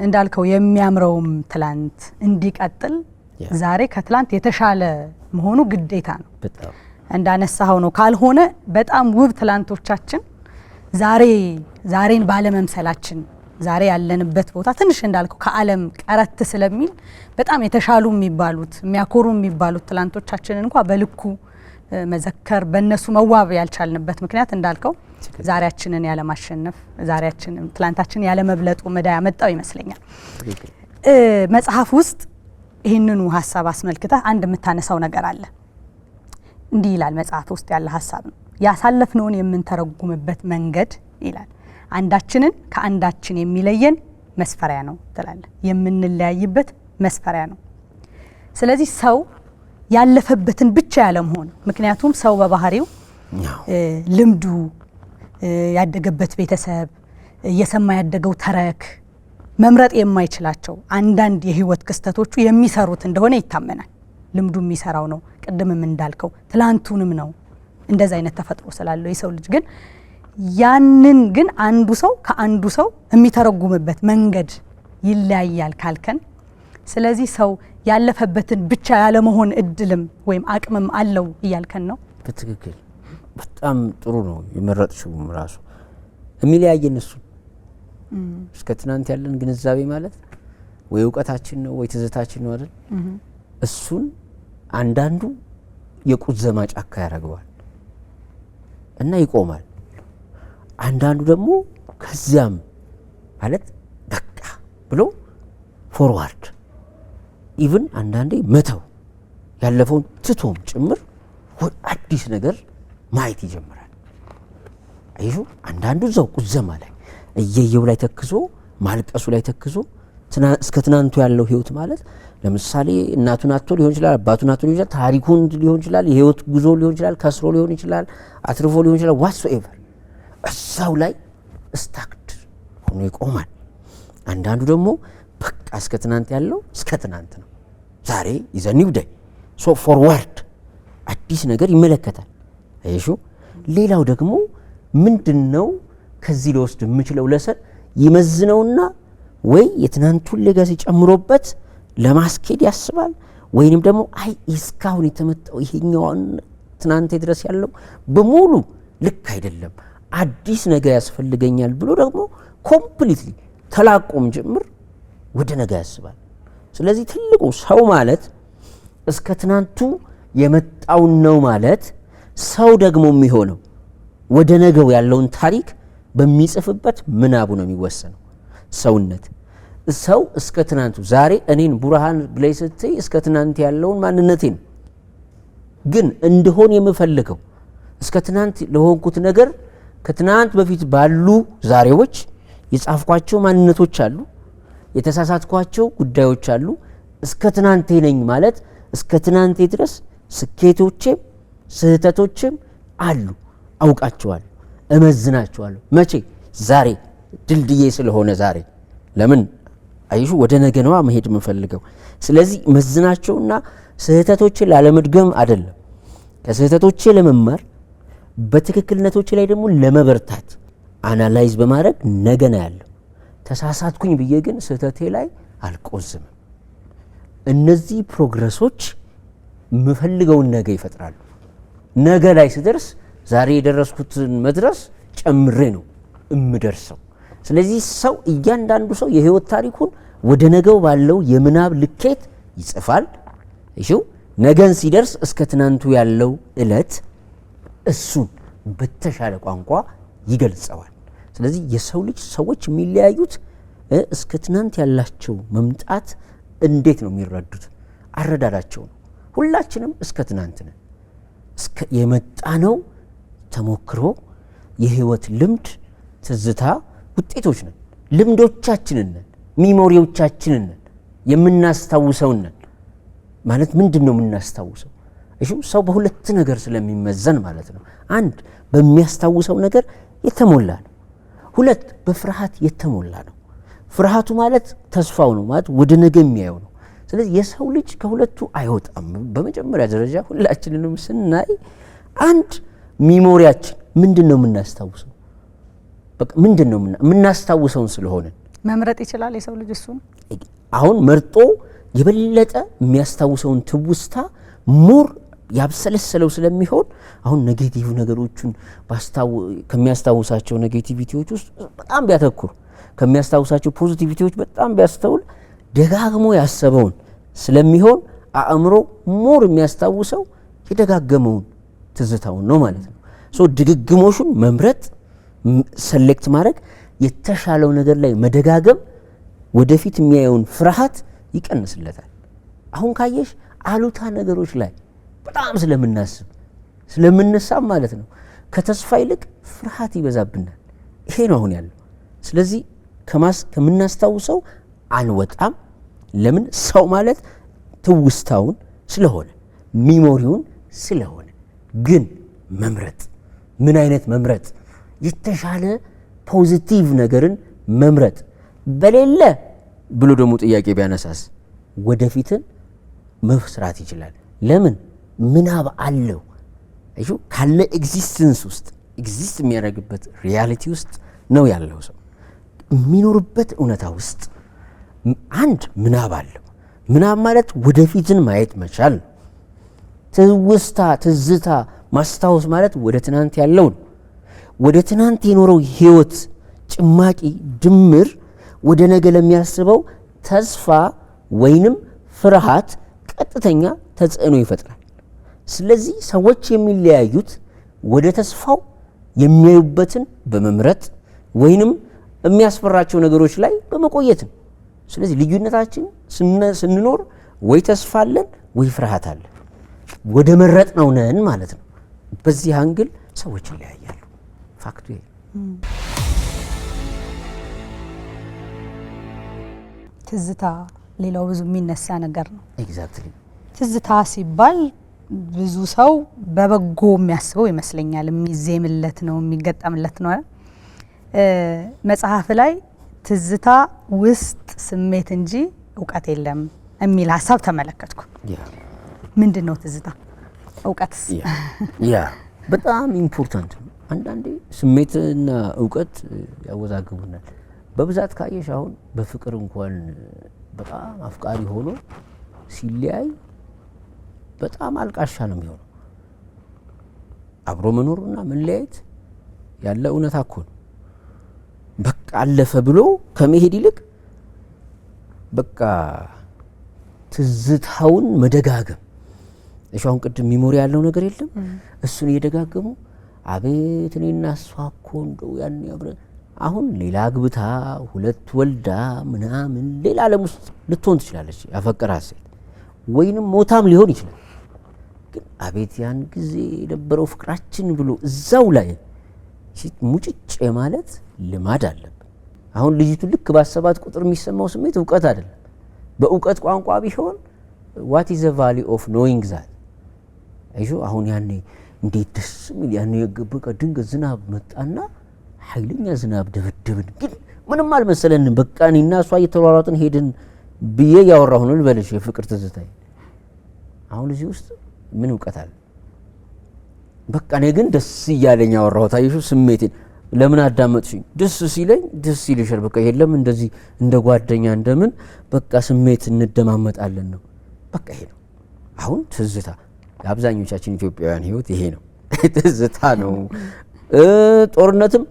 እንዳልከው የሚያምረውም ትላንት እንዲቀጥል ዛሬ ከትላንት የተሻለ መሆኑ ግዴታ ነው። በጣም እንዳነሳው ነው። ካልሆነ በጣም ውብ ትላንቶቻችን ዛሬን ባለመምሰላችን ዛሬ ያለንበት ቦታ ትንሽ እንዳልከው ከዓለም ቀረት ስለሚል በጣም የተሻሉ የሚባሉት የሚያኮሩ የሚባሉት ትላንቶቻችንን እንኳን በልኩ መዘከር በእነሱ መዋብ ያልቻልንበት ምክንያት እንዳልከው ዛሬያችንን ያለማሸነፍ ትላንታችንን ያለመብለጡ መዳ ያመጣው ይመስለኛል። መጽሐፍ ውስጥ ይህንኑ ሀሳብ አስመልክተህ አንድ የምታነሳው ነገር አለ። እንዲህ ይላል መጽሐፍ ውስጥ ያለ ሀሳብ ነው። ያሳለፍነውን የምንተረጉምበት መንገድ ይላል አንዳችንን ከአንዳችን የሚለየን መስፈሪያ ነው ትላለህ። የምንለያይበት መስፈሪያ ነው። ስለዚህ ሰው ያለፈበትን ብቻ ያለመሆን፣ ምክንያቱም ሰው በባህሪው ልምዱ፣ ያደገበት ቤተሰብ፣ እየሰማ ያደገው ተረክ መምረጥ የማይችላቸው አንዳንድ የህይወት ክስተቶቹ የሚሰሩት እንደሆነ ይታመናል። ልምዱ የሚሰራው ነው። ቅድምም እንዳልከው ትላንቱንም ነው። እንደዛ አይነት ተፈጥሮ ስላለው የሰው ልጅ ግን ያንን ግን አንዱ ሰው ከአንዱ ሰው የሚተረጉምበት መንገድ ይለያያል ካልከን፣ ስለዚህ ሰው ያለፈበትን ብቻ ያለመሆን እድልም ወይም አቅምም አለው እያልከን ነው። በትክክል በጣም ጥሩ ነው የመረጥሽው። ራሱ የሚለያየን እሱ እስከ ትናንት ያለን ግንዛቤ ማለት ወይ እውቀታችን ነው ወይ ትዝታችን ነው አይደል? እሱን አንዳንዱ የቁዘማ ጫካ ያደርገዋል እና ይቆማል። አንዳንዱ ደግሞ ከዚያም ማለት በቃ ብሎ ፎርዋርድ ኢቭን አንዳንዴ መተው ያለፈውን ትቶም ጭምር አዲስ ነገር ማየት ይጀምራል። አይሹ አንዳንዱ ዘው ቁዘማ ላይ እየየው ላይ ተክዞ ማልቀሱ ላይ ተክዞ እስከ ትናንቱ ያለው ህይወት ማለት ለምሳሌ እናቱን አጥቶ ሊሆን ይችላል፣ አባቱን አጥቶ ሊሆን ይችላል፣ ታሪኩን ሊሆን ይችላል፣ የህይወት ጉዞ ሊሆን ይችላል፣ ከስሮ ሊሆን ይችላል፣ አትርፎ ሊሆን ይችላል። ዋትሶኤቨር እዛው ላይ ስታክድ ሆኖ ይቆማል። አንዳንዱ ደግሞ በቃ እስከ ትናንት ያለው እስከ ትናንት ነው። ዛሬ ኢዝ አ ኒው ዴይ ሶ ፎርዋርድ አዲስ ነገር ይመለከታል። አይሹ ሌላው ደግሞ ምንድነው ከዚህ ለወስድ የምችለው ለሰር ይመዝነውና ወይ የትናንቱን ሌጋሲ ጨምሮበት ለማስኬድ ያስባል፣ ወይንም ደግሞ አይ እስካሁን የተመጣው ይሄኛውን ትናንት ድረስ ያለው በሙሉ ልክ አይደለም አዲስ ነገር ያስፈልገኛል ብሎ ደግሞ ኮምፕሊትሊ ተላቆም ጭምር ወደ ነገ ያስባል። ስለዚህ ትልቁ ሰው ማለት እስከ ትናንቱ የመጣው ነው ማለት ሰው ደግሞ የሚሆነው ወደ ነገው ያለውን ታሪክ በሚጽፍበት ምናቡ ነው የሚወሰነው። ሰውነት ሰው እስከ ትናንቱ ዛሬ እኔን ቡርሃን ብለይ ስትይ እስከ ትናንት ያለውን ማንነቴን ግን እንደሆን የምፈልገው እስከ ትናንት ለሆንኩት ነገር ከትናንት በፊት ባሉ ዛሬዎች የጻፍኳቸው ማንነቶች አሉ፣ የተሳሳትኳቸው ጉዳዮች አሉ። እስከ ትናንቴ ነኝ ማለት እስከ ትናንቴ ድረስ ስኬቶቼም ስህተቶቼም አሉ፣ አውቃቸዋለሁ፣ እመዝናቸዋለሁ። መቼ? ዛሬ ድልድዬ ስለሆነ ዛሬ ለምን አይሹ ወደ ነገ ነዋ መሄድ የምፈልገው። ስለዚህ መዝናቸውና ስህተቶቼ ላለመድገም አይደለም፣ ከስህተቶቼ ለመማር በትክክልነቶቼ ላይ ደግሞ ለመበርታት አናላይዝ በማድረግ ነገ ነው ያለው። ተሳሳትኩኝ ብዬ ግን ስህተቴ ላይ አልቆዝምም። እነዚህ ፕሮግረሶች የምፈልገውን ነገ ይፈጥራሉ። ነገ ላይ ስደርስ ዛሬ የደረስኩትን መድረስ ጨምሬ ነው እምደርሰው። ስለዚህ ሰው እያንዳንዱ ሰው የህይወት ታሪኩን ወደ ነገው ባለው የምናብ ልኬት ይጽፋል። እሺ ነገን ሲደርስ እስከ ትናንቱ ያለው እለት እሱን በተሻለ ቋንቋ ይገልጸዋል። ስለዚህ የሰው ልጅ ሰዎች የሚለያዩት እስከ ትናንት ያላቸው መምጣት እንዴት ነው የሚረዱት? አረዳዳቸው ነው። ሁላችንም እስከ ትናንት ነን። እስከ የመጣነው ተሞክሮ፣ የህይወት ልምድ፣ ትዝታ ውጤቶች ነን። ልምዶቻችንን ነን፣ ሚሞሪዎቻችንን ነን፣ የምናስታውሰውን ነን። ማለት ምንድን ነው የምናስታውሰው? እሺ ሰው በሁለት ነገር ስለሚመዘን ማለት ነው። አንድ በሚያስታውሰው ነገር የተሞላ ነው። ሁለት በፍርሃት የተሞላ ነው። ፍርሃቱ ማለት ተስፋው ነው፣ ማለት ወደ ነገ የሚያየው ነው። ስለዚህ የሰው ልጅ ከሁለቱ አይወጣም። በመጀመሪያ ደረጃ ሁላችንንም ስናይ አንድ ሚሞሪያችን ምንድን ነው የምናስታውሰው? በቃ ምንድን ነው የምናስታውሰውን ስለሆነ መምረጥ ይችላል የሰው ልጅ። እሱን አሁን መርጦ የበለጠ የሚያስታውሰውን ትውስታ ሞር ያብሰለሰለው ስለሚሆን አሁን ኔጌቲቭ ነገሮችን ከሚያስታውሳቸው ኔጌቲቪቲዎች ውስጥ በጣም ቢያተኩር፣ ከሚያስታውሳቸው ፖዚቲቪቲዎች በጣም ቢያስተውል ደጋግሞ ያሰበውን ስለሚሆን አእምሮ ሞር የሚያስታውሰው የደጋገመውን ትዝታውን ነው ማለት ነው። ሶ ድግግሞሹን መምረጥ፣ ሰሌክት ማድረግ፣ የተሻለው ነገር ላይ መደጋገም ወደፊት የሚያየውን ፍርሃት ይቀንስለታል። አሁን ካየሽ አሉታ ነገሮች ላይ በጣም ስለምንሳብ ማለት ነው ከተስፋ ይልቅ ፍርሃት ይበዛብናል። ይሄ ነው አሁን ያለው። ስለዚህ ከምናስታውሰው አንወጣም። ለምን? ሰው ማለት ትውስታውን ስለሆነ ሚሞሪውን ስለሆነ። ግን መምረጥ፣ ምን አይነት መምረጥ? የተሻለ ፖዚቲቭ ነገርን መምረጥ በሌለ ብሎ ደግሞ ጥያቄ ቢያነሳስ ወደፊትን መስራት ይችላል። ለምን? ምናብ አለው። እሺ ካለ ኤግዚስተንስ ውስጥ ኤግዚስት የሚያደርግበት ሪያሊቲ ውስጥ ነው ያለው ሰው የሚኖርበት እውነታ ውስጥ አንድ ምናብ አለው። ምናብ ማለት ወደፊትን ማየት መቻል ነው። ትውስታ፣ ትዝታ፣ ማስታወስ ማለት ወደ ትናንት ያለው ነው። ወደ ትናንት የኖረው ህይወት ጭማቂ ድምር ወደ ነገ ለሚያስበው ተስፋ ወይንም ፍርሃት ቀጥተኛ ተጽዕኖ ይፈጥራል። ስለዚህ ሰዎች የሚለያዩት ወደ ተስፋው የሚያዩበትን በመምረጥ ወይንም የሚያስፈራቸው ነገሮች ላይ በመቆየት ነው። ስለዚህ ልዩነታችን ስንኖር ወይ ተስፋ አለን ወይ ፍርሃት አለን። ወደ መረጥ ነው ነን ማለት ነው። በዚህ አንግል ሰዎች ይለያያሉ። ፋክቱ ይሄ። ትዝታ ሌላው ብዙ የሚነሳ ነገር ነው። ኤግዛክትሊ። ትዝታ ሲባል ብዙ ሰው በበጎ የሚያስበው ይመስለኛል። የሚዜምለት ነው፣ የሚገጠምለት ነው። መጽሐፍ ላይ ትዝታ ውስጥ ስሜት እንጂ እውቀት የለም የሚል ሀሳብ ተመለከትኩ። ምንድን ነው ትዝታ? እውቀትስ? ያ በጣም ኢምፖርታንት ነው። አንዳንዴ ስሜትና እውቀት ያወዛግቡናል። በብዛት ካየሽ አሁን በፍቅር እንኳን በጣም አፍቃሪ ሆኖ ሲለያይ በጣም አልቃሻ ነው የሚሆነው። አብሮ መኖርና መለያየት ያለ እውነታ እኮ ነው። በቃ አለፈ ብሎ ከመሄድ ይልቅ በቃ ትዝታውን መደጋገም። እሺ አሁን ቅድም ሚሞሪ ያለው ነገር የለም? እሱን እየደጋገሙ አቤት እኔና እሷ እኮ እንደው ያን አብረን አሁን ሌላ አግብታ ሁለት ወልዳ ምናምን ሌላ ዓለም ውስጥ ልትሆን ትችላለች ያፈቀራት ሴት፣ ወይንም ሞታም ሊሆን ይችላል። ግን አቤት ያን ጊዜ የነበረው ፍቅራችን ብሎ እዛው ላይ ሙጭጭ ማለት ልማድ አለብን። አሁን ልጅቱ ልክ ባሰባት ቁጥር የሚሰማው ስሜት እውቀት አይደለም። በእውቀት ቋንቋ ቢሆን what is the value of knowing that? አይሹ አሁን ያኔ እንዴት ደስ የሚል ያኔ በቃ ድንገት ዝናብ መጣና ኃይለኛ ዝናብ ደበደብን፣ ግን ምንም አልመሰለንም። በቃ እኔና እሷ እየተሯሯጥን ሄድን ብዬ ያወራሁ ነው ልበልሽ የፍቅር ትዝታዬ። አሁን እዚህ ውስጥ ምን እውቀት አለ? በቃ እኔ ግን ደስ እያለኝ ያወራሁት አይሹ ስሜቴን ለምን አዳመጥሽኝ? ደስ ሲለኝ ደስ ይልሻል። በቃ የለም እንደዚህ እንደ ጓደኛ እንደምን በቃ ስሜት እንደማመጣለን ነው። በቃ ይሄ ነው አሁን ትዝታ። የአብዛኞቻችን ኢትዮጵያውያን ህይወት ይሄ ነው። ትዝታ ነው። ጦርነትም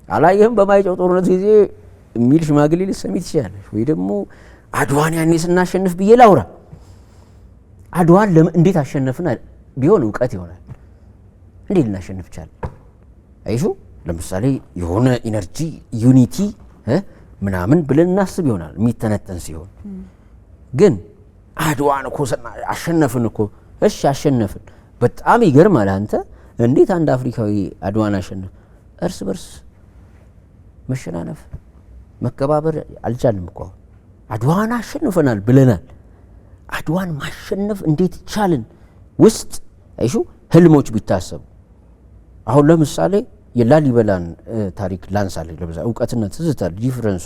አላየህም በማይጨው ጦርነት ጊዜ የሚል ሽማግሌ ልትሰሚ ትችላለሽ። ወይ ደግሞ አድዋን ያኔ ስናሸንፍ ብዬ ላውራ። አድዋን እንዴት አሸነፍን ቢሆን እውቀት ይሆናል። እንዴት ልናሸንፍ ቻለ? አይሹ ለምሳሌ የሆነ ኢነርጂ ዩኒቲ ምናምን ብለን እናስብ ይሆናል የሚተነተን ሲሆን፣ ግን አድዋን እኮ አሸነፍን እኮ። እሺ አሸነፍን፣ በጣም ይገርማል። አንተ እንዴት አንድ አፍሪካዊ አድዋን አሸነፍ? እርስ በርስ መሸናነፍ መከባበር አልቻልም እኮ። አድዋን አሸንፈናል ብለናል። አድዋን ማሸነፍ እንዴት ቻልን ውስጥ አይሹ ህልሞች ቢታሰቡ። አሁን ለምሳሌ የላሊበላን ታሪክ ላንሳለች። ለምሳሌ እውቀትና ትዝታ ዲፍረንሱ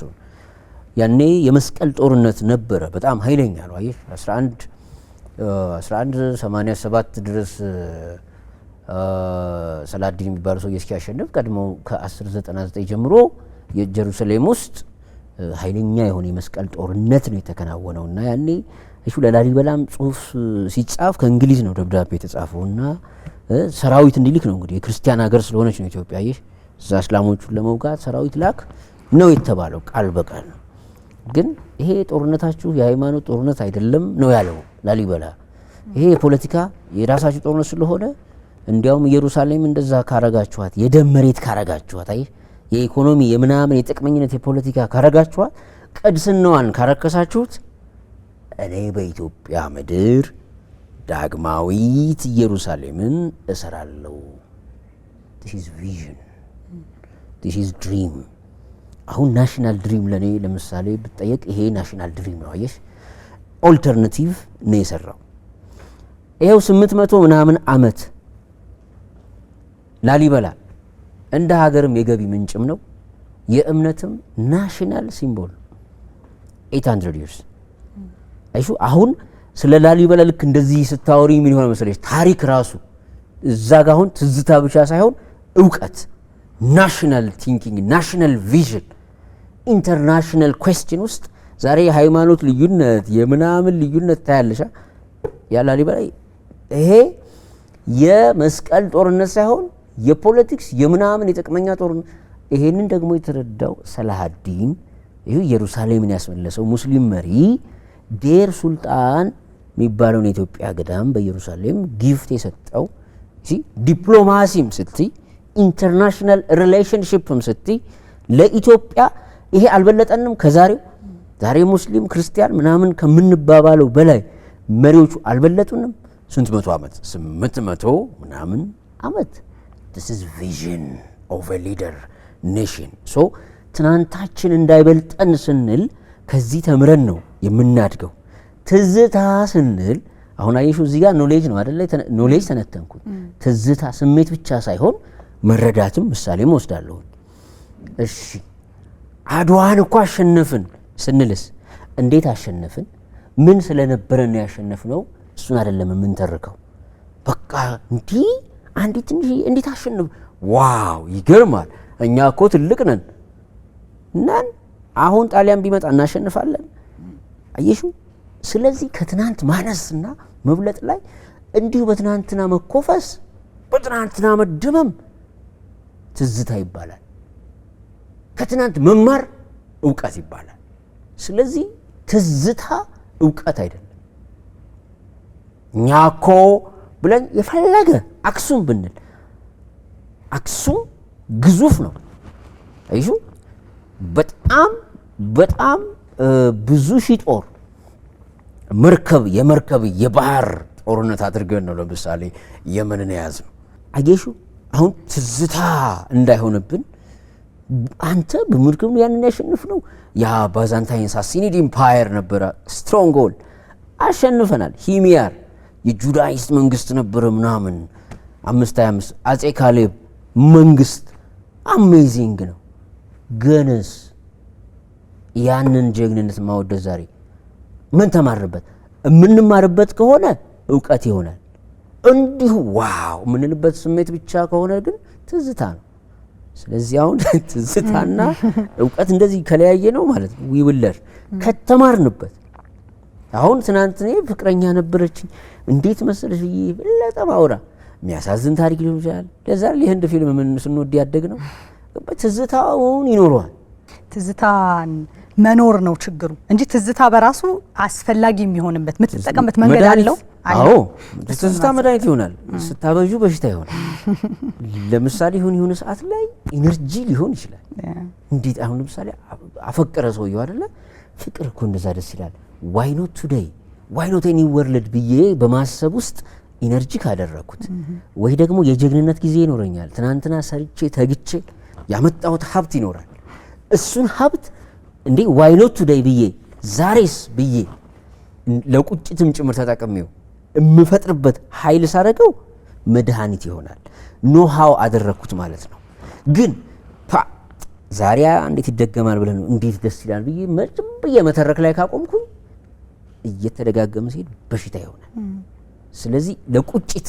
ያኔ የመስቀል ጦርነት ነበረ፣ በጣም ኃይለኛ ነው። አየሽ 1187 ድረስ ሰላዲን የሚባለው ሰው እስኪያሸንፍ ቀድሞ ከ1099 ጀምሮ የጀሩሳሌም ውስጥ ኃይለኛ የሆነ የመስቀል ጦርነት ነው የተከናወነው። እና ያኔ እሺ ለላሊበላም ጽሁፍ ሲጻፍ ከእንግሊዝ ነው ደብዳቤ የተጻፈውና ሰራዊት እንዲልክ ነው። እንግዲህ የክርስቲያን ሀገር ስለሆነች ነው ኢትዮጵያ። ይህ እዛ እስላሞቹን ለመውጋት ሰራዊት ላክ ነው የተባለው፣ ቃል በቃል ነው። ግን ይሄ ጦርነታችሁ የሃይማኖት ጦርነት አይደለም ነው ያለው ላሊበላ። ይሄ የፖለቲካ የራሳችሁ ጦርነት ስለሆነ እንዲያውም ኢየሩሳሌም እንደዛ ካረጋችኋት፣ የደም መሬት ካረጋችኋት፣ አይ የኢኮኖሚ የምናምን የጥቅመኝነት የፖለቲካ ካረጋችኋት፣ ቅድስናዋን ካረከሳችሁት እኔ በኢትዮጵያ ምድር ዳግማዊት ኢየሩሳሌምን እሰራለሁ። this is vision, this is dream። አሁን ናሽናል ድሪም ለኔ ለምሳሌ ብትጠየቅ ይሄ ናሽናል ድሪም ነው። አየሽ ኦልተርናቲቭ ነው የሰራው። ይሄው 800 ምናምን አመት ላሊበላ እንደ ሀገርም የገቢ ምንጭም ነው፣ የእምነትም ናሽናል ሲምቦል 800 years። አይሹ አሁን ስለ ላሊበላ ልክ እንደዚህ ስታወሪ ምን ይሆነ መሰለሽ ታሪክ ራሱ እዛ ጋር አሁን ትዝታ ብቻ ሳይሆን እውቀት፣ ናሽናል ቲንኪንግ፣ ናሽናል ቪዥን፣ ኢንተርናሽናል ኩዌስችን ውስጥ ዛሬ የሃይማኖት ልዩነት የምናምን ልዩነት ታያለሻ። ያ ላሊበላ ይሄ የመስቀል ጦርነት ሳይሆን የፖለቲክስ የምናምን የጥቅመኛ ጦርነት። ይሄንን ደግሞ የተረዳው ሰላሃዲን ይሄ ኢየሩሳሌምን ያስመለሰው ሙስሊም መሪ ዴር ሱልጣን የሚባለውን የኢትዮጵያ ገዳም በኢየሩሳሌም ጊፍት የሰጠው ዲፕሎማሲም ስትይ ኢንተርናሽናል ሪሌሽንሺፕም ስትይ ለኢትዮጵያ ይሄ አልበለጠንም ከዛሬው ዛሬ ሙስሊም ክርስቲያን ምናምን ከምንባባለው በላይ መሪዎቹ አልበለጡንም። ስንት መቶ ዓመት 800 ምናምን ዓመት። this is vision of a leader nation። ሶ ትናንታችን እንዳይበልጠን ስንል ከዚህ ተምረን ነው የምናድገው። ትዝታ ስንል አሁን አየሹ እዚህ ጋር ኖሌጅ ነው አይደለ? ኖሌጅ ተነተንኩት። ትዝታ ስሜት ብቻ ሳይሆን መረዳትም ምሳሌም ወስዳለሁ። እሺ አድዋን እኮ አሸነፍን ስንልስ እንዴት አሸነፍን? ምን ስለነበረን ነው ያሸነፍነው? እሱን አይደለም የምንተርከው። በቃ እንዲህ አንዴ ትንሽ እንዴት አሸነፍ፣ ዋው ይገርማል፣ እኛ እኮ ትልቅ ነን ነን፣ አሁን ጣሊያን ቢመጣ እናሸንፋለን። አየሹ። ስለዚህ ከትናንት ማነስና መብለጥ ላይ እንዲሁ በትናንትና መኮፈስ በትናንትና መደመም ትዝታ ይባላል። ከትናንት መማር እውቀት ይባላል። ስለዚህ ትዝታ እውቀት አይደለም። እኛ እኮ ብለን የፈለገ አክሱም ብንል አክሱም ግዙፍ ነው። አይሹ በጣም በጣም ብዙ ሺህ ጦር መርከብ የባህር ጦርነት አድርገን ነው ለምሳሌ የመንን የያዝነው። አየሹ አሁን ትዝታ እንዳይሆንብን አንተ በመርከብ ያንን ያሸንፍነው ያ ባዛንታይን ሳሲኒድ ኢምፓየር ነበረ፣ ስትሮንግሆል አሸንፈናል። ሂሚያር የጁዳይስት መንግስት ነበረ ምናምን 525 አጼ ካሌብ መንግስት አሜዚንግ ነው። ገነስ ያንን ጀግንነት ማወደስ ዛሬ ምን ተማርበት? የምንማርበት ከሆነ እውቀት ይሆናል። እንዲሁ ዋው የምንልበት ስሜት ብቻ ከሆነ ግን ትዝታ ነው። ስለዚህ አሁን ትዝታና እውቀት እንደዚህ ከለያየ ነው ማለት ነው። ዊውለር ከተማርንበት አሁን ትናንት እኔ ፍቅረኛ ነበረችኝ እንዴት መሰለሽ ብዬ ለጠማውራ የሚያሳዝን ታሪክ ሊሆን ይችላል። ለዛ የህንድ ፊልም ምን ስንወድ ያደግ ነው ትዝታውን ይኖረዋል። ትዝታን መኖር ነው ችግሩ እንጂ ትዝታ በራሱ አስፈላጊ የሚሆንበት የምትጠቀምበት መንገድ አለው። አዎ ትዝታ መድኃኒት ይሆናል፣ ስታበዡ በሽታ ይሆናል። ለምሳሌ የሆነ ሰዓት ላይ ኢነርጂ ሊሆን ይችላል። እንዴት አሁን ለምሳሌ አፈቀረ ሰውየው አይደለ? ፍቅር እኮ እንደዛ ደስ ይላል። ዋይ ኖት ቱዴይ ዋይ ኖት ኤኒ ወርልድ ብዬ በማሰብ ውስጥ ኢነርጂ ካደረኩት ወይ ደግሞ የጀግንነት ጊዜ ይኖረኛል። ትናንትና ሰርቼ ተግቼ ያመጣሁት ሀብት ይኖራል። እሱን ሀብት እንዴ ዋይ ኖት ቱዴይ ብዬ ዛሬስ ብዬ ለቁጭትም ጭምር ተጠቅሜው የምፈጥርበት ኃይል ሳረገው መድኃኒት ይሆናል። ኖሃው አደረኩት ማለት ነው። ግን ዛሬ እንዴት ይደገማል ብለን እንዴት ደስ ይላል ብዬ መጭም ብዬ መተረክ ላይ ካቆምኩኝ እየተደጋገመ ሲሄድ በሽታ ይሆናል። ስለዚህ ለቁጭት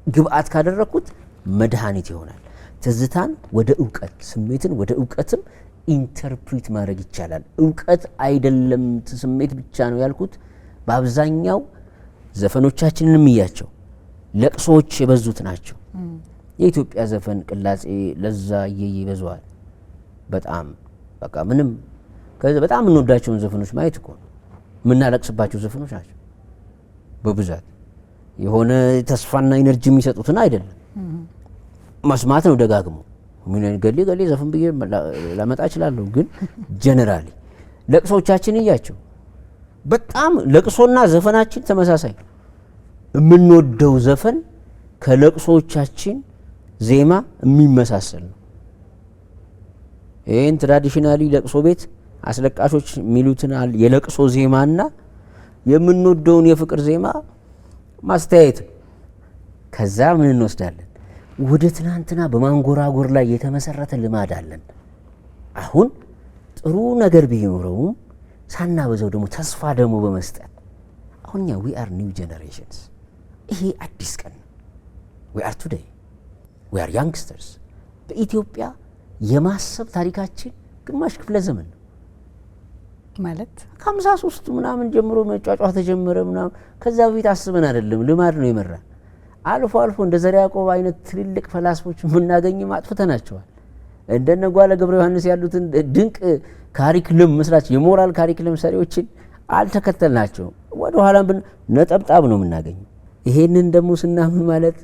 ግብአት ካደረኩት መድኃኒት ይሆናል። ትዝታን ወደ እውቀት፣ ስሜትን ወደ እውቀትም ኢንተርፕሪት ማድረግ ይቻላል። እውቀት አይደለም ስሜት ብቻ ነው ያልኩት። በአብዛኛው ዘፈኖቻችንን እያቸው ለቅሶዎች የበዙት ናቸው። የኢትዮጵያ ዘፈን ቅላጼ ለዛ ይበዛዋል በጣም በቃ ምንም በጣም እንወዳቸውን ዘፈኖች ማየት እኮ ነው። የምናለቅስባቸው ዘፈኖች ናቸው በብዛት። የሆነ ተስፋና ኢነርጂ የሚሰጡትን አይደለም መስማት ነው ደጋግሞ። ምን ገሌ ዘፈን ብዬ ላመጣ እችላለሁ፣ ግን ጀነራሊ ለቅሶቻችን እያቸው በጣም ለቅሶና ዘፈናችን ተመሳሳይ። የምንወደው ዘፈን ከለቅሶቻችን ዜማ የሚመሳሰል ነው። ይህን ትራዲሽናሊ ለቅሶ ቤት አስለቃሾች የሚሉትን የለቅሶ ዜማና የምንወደውን የፍቅር ዜማ ማስተያየት። ከዛ ምን እንወስዳለን? ወደ ትናንትና በማንጎራጎር ላይ የተመሰረተ ልማድ አለን። አሁን ጥሩ ነገር ቢኖረውም ሳናበዛው ደግሞ ተስፋ ደግሞ በመስጠት አሁንኛ ዊ አር ኒው ጄኔሬሽንስ። ይሄ አዲስ ቀን ነው። ዊ አር ቱዴይ ዊ አር ያንግስተርስ። በኢትዮጵያ የማሰብ ታሪካችን ግማሽ ክፍለ ዘመን ነው ማለት ከ53 ምናምን ጀምሮ መጫጫ ተጀመረ ምናምን። ከዛ በፊት አስበን አይደለም፣ ልማድ ነው የመራን። አልፎ አልፎ እንደ ዘርዓ ያዕቆብ አይነት ትልልቅ ፈላስፎች የምናገኝም አጥፍተናቸዋል። እንደነ ጓለ ገብረ ዮሐንስ ያሉትን ድንቅ ካሪክለም መስራች የሞራል ካሪክለም ሰሪዎችን አልተከተልናቸውም። ወደ ኋላም ነጠብጣብ ነው የምናገኘው። ይሄንን ደግሞ ስናምን ማለት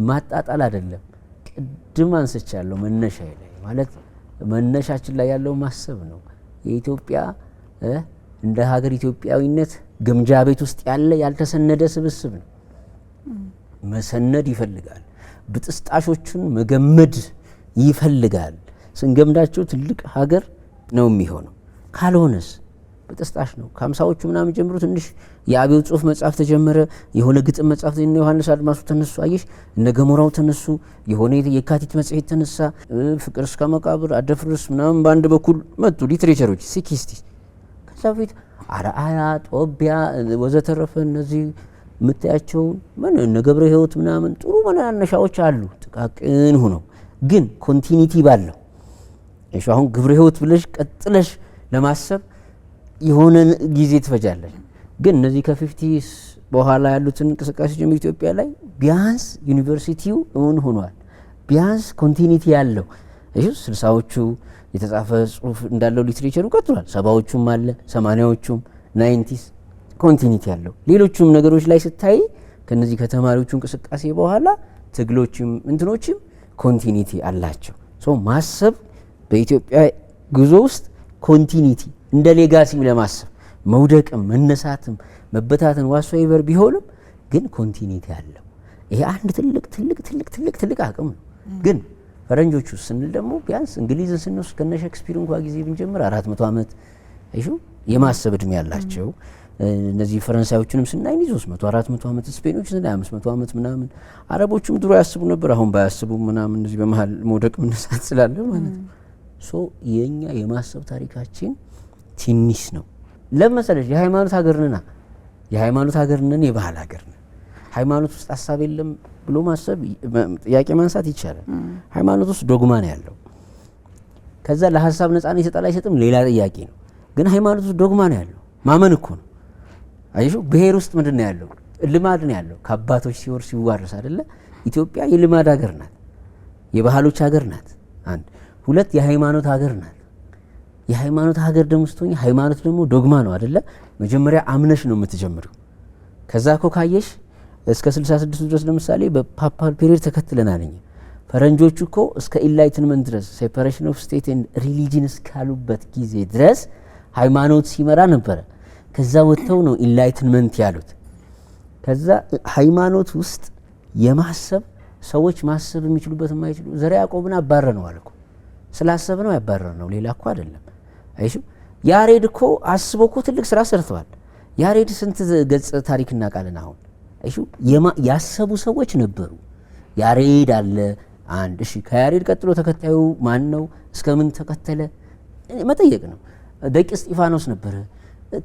ማጣጣል አይደለም። ቅድም አንስቻለሁ መነሻ ላይ ማለት መነሻችን ላይ ያለው ማሰብ ነው። የኢትዮጵያ እንደ ሀገር ኢትዮጵያዊነት ግምጃ ቤት ውስጥ ያለ ያልተሰነደ ስብስብ ነው። መሰነድ ይፈልጋል። ብጥስጣሾቹን መገመድ ይፈልጋል። ስንገምዳቸው ትልቅ ሀገር ነው የሚሆነው። ካልሆነስ ብጥስጣሽ ነው። ከ50ዎቹ ምናምን ጀምሮ ትንሽ የአብዮት ጽሁፍ መጽሐፍ ተጀመረ። የሆነ ግጥም መጽሐፍ እነ ዮሐንስ አድማሱ ተነሱ። አየሽ እነ ገሞራው ተነሱ። የሆነ የካቲት መጽሔት ተነሳ። ፍቅር እስከ መቃብር፣ አደፍርስ ምናምን በአንድ በኩል መጡ ሊትሬቸሮች ሲክስቲ። ከዛ በፊት አርአያ፣ ጦቢያ ወዘተረፈ እነዚህ የምታያቸው እነ ገብረ ሕይወት ምናምን ጥሩ መናነሻዎች አሉ ጥቃቅን ሆነው ግን ኮንቲኒቲ ባለው። እሺ አሁን ገብረ ሕይወት ብለሽ ቀጥለሽ ለማሰብ የሆነ ጊዜ ትፈጃለሽ። ግን እነዚህ ከ50 በኋላ ያሉትን እንቅስቃሴ ጀምሮ ኢትዮጵያ ላይ ቢያንስ ዩኒቨርሲቲው እውን ሆኗል። ቢያንስ ኮንቲኒቲ ያለው እሺ 60ዎቹ የተጻፈ ጽሁፍ እንዳለው ሊትሬቸሩ ቀጥሏል። 70ዎቹም አለ 80ዎቹም 90s ኮንቲኒቲ ያለው። ሌሎቹም ነገሮች ላይ ስታይ ከነዚህ ከተማሪዎቹ እንቅስቃሴ በኋላ ትግሎችም እንትኖችም ኮንቲኒቲ አላቸው። ሶ ማሰብ በኢትዮጵያ ጉዞ ውስጥ ኮንቲኒቲ እንደ ሌጋሲም ለማሰብ መውደቅም መነሳትም መበታተን ዋትሶኤቨር ቢሆንም ግን ኮንቲኒቲ አለው። ይሄ አንድ ትልቅ አቅም ነው። ግን ፈረንጆቹ ስንል ደግሞ ቢያንስ እንግሊዝን ስንወስድ ከነ ሼክስፒር እንኳ ጊዜ ብንጀምር 400 ዓመት አይሹ የማሰብ እድሜ ያላቸው። እነዚህ ፈረንሳዮችንም ስናይ 300 400 ዓመት፣ ስፔኖች ስናይ 500 ዓመት ምናምን። አረቦቹም ድሮ ያስቡ ነበር፣ አሁን ባያስቡ ምናምን እዚህ በመሃል መውደቅ መነሳት ስላለ ማለት ነው። ሶ የኛ የማሰብ ታሪካችን ትንሽ ነው። ለምሳሌ የሃይማኖት ሀገር ነና የሃይማኖት ሀገር ነን፣ የባህል ሀገር ነን። ሃይማኖት ውስጥ ሀሳብ የለም ብሎ ማሰብ ጥያቄ ማንሳት ይቻላል። ሃይማኖት ውስጥ ዶግማ ነው ያለው። ከዛ ለሀሳብ ነፃነት ይሰጣል አይሰጥም ሌላ ጥያቄ ነው። ግን ሃይማኖት ውስጥ ዶግማ ነው ያለው። ማመን እኮ ነው። አይሹ ብሔር ውስጥ ምንድን ነው ያለው? ልማድ ነው ያለው። ከአባቶች ሲወርስ ይዋረስ አይደለ? ኢትዮጵያ የልማድ ሀገር ናት፣ የባህሎች ሀገር ናት። አንድ ሁለት የሃይማኖት ሀገር ናት። የሃይማኖት ሀገር ደግሞ ስትሆኚ ሃይማኖት ደግሞ ዶግማ ነው አይደለ? መጀመሪያ አምነሽ ነው የምትጀምሪው። ከዛ እኮ ካየሽ እስከ 66 ድረስ ለምሳሌ በፓፓል ፔሪየድ ተከትለናል እኛ። ፈረንጆቹ እኮ እስከ ኢንላይትመንት ድረስ ሴፓሬሽን ኦፍ ስቴት ኤንድ ሪሊጂን እስካሉበት ጊዜ ድረስ ሃይማኖት ሲመራ ነበረ። ከዛ ወጥተው ነው ኢንላይትመንት ያሉት። ከዛ ሃይማኖት ውስጥ የማሰብ ሰዎች ማሰብ የሚችሉበት የማይችሉ ዘርዓ ያዕቆብን አባረነዋል እኮ ስላሰብ ነው ያባረነው፣ ሌላ እኮ አይደለም። አይሹ ያሬድ እኮ አስቦ እኮ ትልቅ ስራ ሰርተዋል። ያሬድ ስንት ገጽ ታሪክ እናውቃለን። አሁን አይሹ ያሰቡ ሰዎች ነበሩ። ያሬድ አለ አንድ። እሺ ከያሬድ ቀጥሎ ተከታዩ ማን ነው? እስከምን ተከተለ መጠየቅ ነው። ደቂቀ እስጢፋኖስ ነበረ።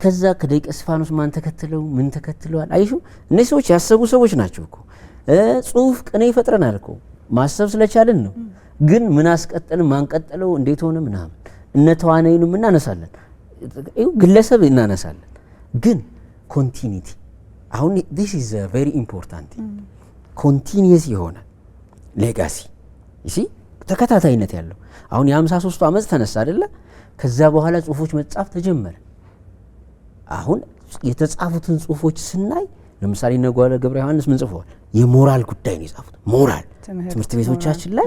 ከዛ ከደቂቀ እስጢፋኖስ ማን ተከተለው? ምን ተከትለዋል? አይሹ እነዚህ ሰዎች ያሰቡ ሰዎች ናቸው እኮ። ጽሁፍ ቅኔ ይፈጥረናል እኮ ማሰብ ስለቻልን ነው። ግን ምን አስቀጠልን? ማን ቀጠለው? እንዴት ሆነ? ምናምን እነ ተዋናይንም እናነሳለን፣ ግለሰብ እናነሳለን። ግን ኮንቲኒቲ አሁን this is a very important ኮንቲኒየስ የሆነ ሌጋሲ እሺ፣ ተከታታይነት ያለው አሁን የ53 ዓመት ተነሳ አይደለ? ከዛ በኋላ ጽሁፎች መጻፍ ተጀመረ። አሁን የተጻፉትን ጽሁፎች ስናይ ለምሳሌ እነ ጓለ ገብረ ዮሐንስ ምን ጽፈዋል? የሞራል ጉዳይ ነው የጻፉት። ሞራል ትምህርት ቤቶቻችን ላይ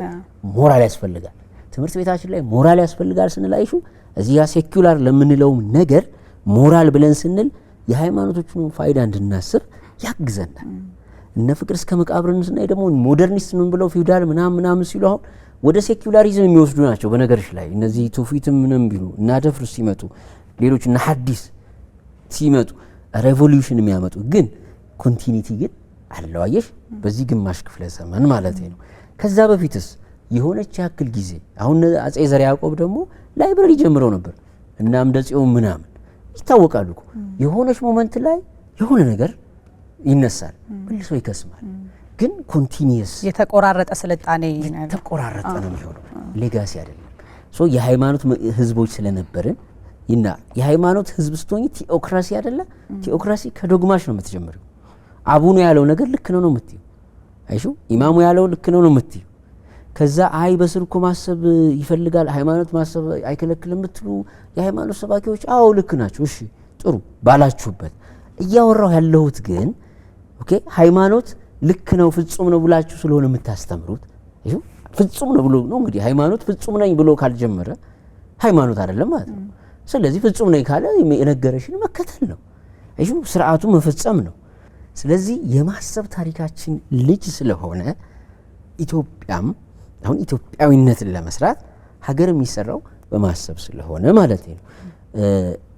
ሞራል ያስፈልጋል። ትምህርት ቤታችን ላይ ሞራል ያስፈልጋል ስንላይሹ እዚህ ያ ሴኩላር ለምንለው ነገር ሞራል ብለን ስንል የሃይማኖቶቹን ፋይዳ እንድናስብ ያግዘናል። እነ ፍቅር እስከ መቃብርን ስናይ ደግሞ ሞደርኒስት ምን ብለው ፊውዳል ምናምን ሲሉ አሁን ወደ ሴኩላሪዝም የሚወስዱ ናቸው። በነገርሽ ላይ እነዚህ ትውፊትም ምንም ቢሉ እና ደፍርስ ሲመጡ ሌሎች እና ሐዲስ ሲመጡ ሬቮሉሽን የሚያመጡ ግን ኮንቲኒቲ ግን አለው። አየሽ በዚህ ግማሽ ክፍለ ዘመን ማለት ነው። ከዛ በፊትስ የሆነች ያክል ጊዜ አሁን አጼ ዘርዓ ያዕቆብ ደግሞ ላይብረሪ ጀምረው ነበር እና አምደ ጽዮን ምናምን ይታወቃሉ እኮ። የሆነች ሞመንት ላይ የሆነ ነገር ይነሳል፣ መልሶ ይከስማል። ግን ኮንቲኒየስ የተቆራረጠ ስልጣኔ ተቆራረጠ ነው የሚሆነው፣ ሌጋሲ አይደለም። ሶ የሃይማኖት ህዝቦች ስለነበርን እና የሃይማኖት ህዝብ ስትሆኚ ቲኦክራሲ አይደለ? ቲኦክራሲ ከዶግማሽ ነው የምትጀምሪው። አቡኑ ያለው ነገር ልክ ነው ነው የምትይው። አይሹ ኢማሙ ያለው ልክ ነው ነው የምትይው። ከዛ አይ በስር እኮ ማሰብ ይፈልጋል ሃይማኖት ማሰብ አይከለክልም የምትሉ የሃይማኖት ሰባኪዎች አዎ ልክ ናቸው። እሺ ጥሩ ባላችሁበት እያወራው ያለሁት ግን ኦኬ ሃይማኖት ልክ ነው ፍጹም ነው ብላችሁ ስለሆነ የምታስተምሩት አይሹ ፍጹም ነው ብሎ ነው እንግዲህ ሃይማኖት ፍጹም ነኝ ብሎ ካልጀመረ ሃይማኖት አይደለም ማለት ነው። ስለዚህ ፍጹም ነኝ ካለ የነገረሽን መከተል ነው። አይሹ ስርዓቱ መፈጸም ነው። ስለዚህ የማሰብ ታሪካችን ልጅ ስለሆነ ኢትዮጵያም አሁን ኢትዮጵያዊነትን ለመስራት ሀገር የሚሰራው በማሰብ ስለሆነ ማለት ነው።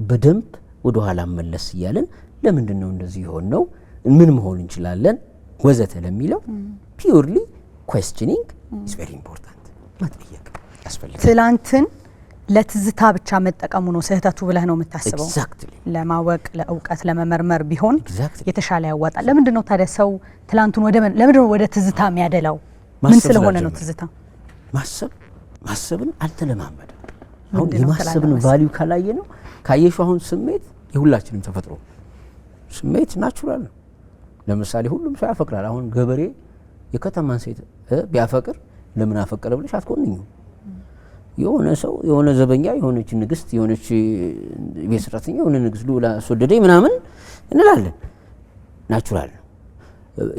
በደንብ ወደ ኋላ መለስ እያለን ለምንድን ነው እንደዚህ የሆን ነው ምን መሆን እንችላለን ወዘተ ለሚለው ፒውርሊ ኩዌስቸኒንግ ኢዝ ቬሪ ኢምፖርታንት መጠየቅ ያስፈልጋል። ትላንትን ለትዝታ ብቻ መጠቀሙ ነው ስህተቱ ብለህ ነው የምታስበው? ለማወቅ ለእውቀት ለመመርመር ቢሆን የተሻለ ያዋጣል። ለምንድን ነው ታዲያ ሰው ትላንቱን ለምንድን ነው ወደ ትዝታ የሚያደላው? ምን ስለሆነ ነው ትዝታ? ማሰብን አልተለማመደም። አሁን የማሰብን ቫልዩ ካላየ ነው ካየሹ አሁን ስሜት የሁላችንም ተፈጥሮ ስሜት ናቹራል ነው። ለምሳሌ ሁሉም ሰው ያፈቅራል። አሁን ገበሬ የከተማን ሴት ቢያፈቅር ለምን አፈቀረ ብለሽ አትኮንኙ። የሆነ ሰው የሆነ ዘበኛ የሆነች ንግስት የሆነች ቤት ሰራተኛ የሆነ ንግስት ሉላ አስወደደኝ ምናምን እንላለን። ናቹራል ነው።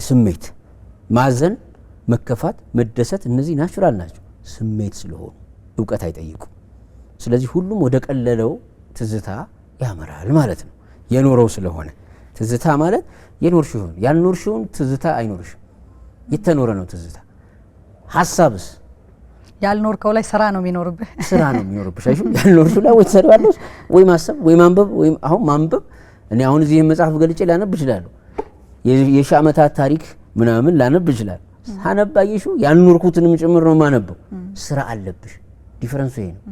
ስሜት ማዘን፣ መከፋት፣ መደሰት እነዚህ ናቹራል ናቸው ስሜት ስለሆኑ እውቀት አይጠይቁም። ስለዚህ ሁሉም ወደ ቀለለው ትዝታ ያመራል ማለት ነው። የኖረው ስለሆነ ትዝታ ማለት የኖርሽውን ያልኖርሽውን ትዝታ አይኖርሽም። የተኖረ ነው ትዝታ። ሐሳብስ ያልኖርከው ላይ ስራ ነው የሚኖርብህ። ስራ ነው የሚኖርብሽ። አይሹ ያልኖርሽው ላይ ወይ ትሰሪዋለሽ ወይ ማሰብ ወይ ማንበብ ወይ አሁን ማንበብ እኔ አሁን እዚህ መጽሐፍ ገልጬ ላነብ እችላለሁ። የሺህ ዓመታት ታሪክ ምናምን ላነብ እችላለሁ። ሳነባየሹ ያልኖርኩትንም ጭምር ነው ማነበው። ስራ አለብሽ። ዲፈረንሱ ይሄ ነው።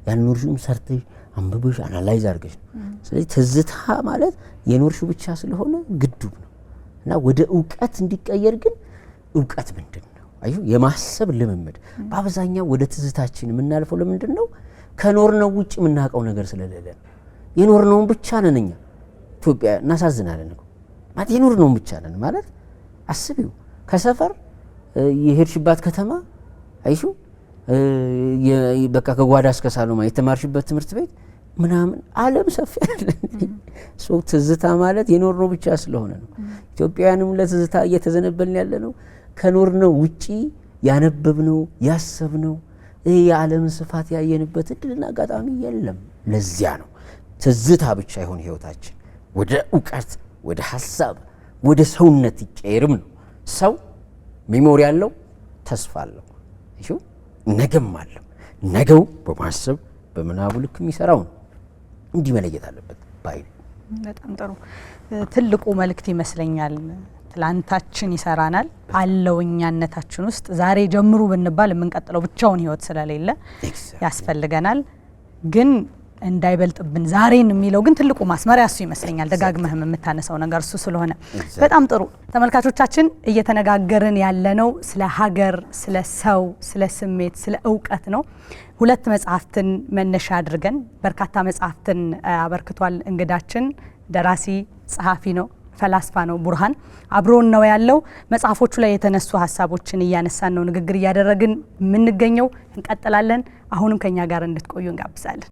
ያልኖርሽውም ሰርተሽ አንብበሽ አናላይዝ አድርገሽ ነው። ስለዚህ ትዝታ ማለት የኖርሽው ብቻ ስለሆነ ግዱብ ነው እና ወደ እውቀት እንዲቀየር ግን እውቀት ምንድን ነው? አዩ የማሰብ ልምምድ በአብዛኛው ወደ ትዝታችን የምናልፈው ለምንድን ነው? ከኖርነው ውጭ የምናውቀው ነገር ስለሌለ ነው። የኖርነውን ብቻ ነን እኛ ኢትዮጵያ እናሳዝናለን እኮ ማለት የኖርነውን ብቻ ነን ማለት አስቢው። ከሰፈር የሄድሽባት ከተማ አይሹ በቃ ከጓዳ እስከ ሳሎማ የተማርሽበት ትምህርት ቤት ምናምን ዓለም ሰፊ አይደለም። ሶ ትዝታ ማለት የኖርነው ብቻ ስለሆነ ነው። ኢትዮጵያውያንም ለትዝታ እየተዘነበልን ያለ ነው። ከኖርነው ውጪ ያነበብነው ያሰብነው የዓለምን ስፋት ያየንበት እድልና አጋጣሚ የለም። ለዚያ ነው ትዝታ ብቻ ይሆን ህይወታችን ወደ እውቀት፣ ወደ ሀሳብ፣ ወደ ሰውነት ይቀየርም ነው። ሰው ሜሞሪ ያለው ተስፋ አለው። እሺ ነገም አለው። ነገው በማሰብ በምናቡ ልክ የሚሰራው ነው። እንዲህ መለየት አለበት ባይ። በጣም ጥሩ ትልቁ መልእክት ይመስለኛል። ትላንታችን ይሰራናል አለው እኛነታችን ውስጥ ዛሬ ጀምሩ ብንባል የምንቀጥለው ብቻውን ህይወት ስለሌለ ያስፈልገናል። ግን እንዳይበልጥብን ዛሬን የሚለው ግን ትልቁ ማስመሪያ እሱ ይመስለኛል። ደጋግመህም የምታነሳው ነገር እሱ ስለሆነ በጣም ጥሩ። ተመልካቾቻችን እየተነጋገርን ያለነው ስለ ሀገር፣ ስለ ሰው፣ ስለ ስሜት፣ ስለ እውቀት ነው። 2 መጽሐፍትን መነሻ አድርገን በርካታ መጽሐፍትን አበርክቷል እንግዳችን። ደራሲ ጸሐፊ ነው፣ ፈላስፋ ነው። ቡርሃን አብሮን ነው ያለው። መጽሐፎቹ ላይ የተነሱ ሀሳቦችን እያነሳን ነው ንግግር እያደረግን የምንገኘው። እንቀጥላለን። አሁንም ከኛ ጋር እንድትቆዩ እንጋብዛለን።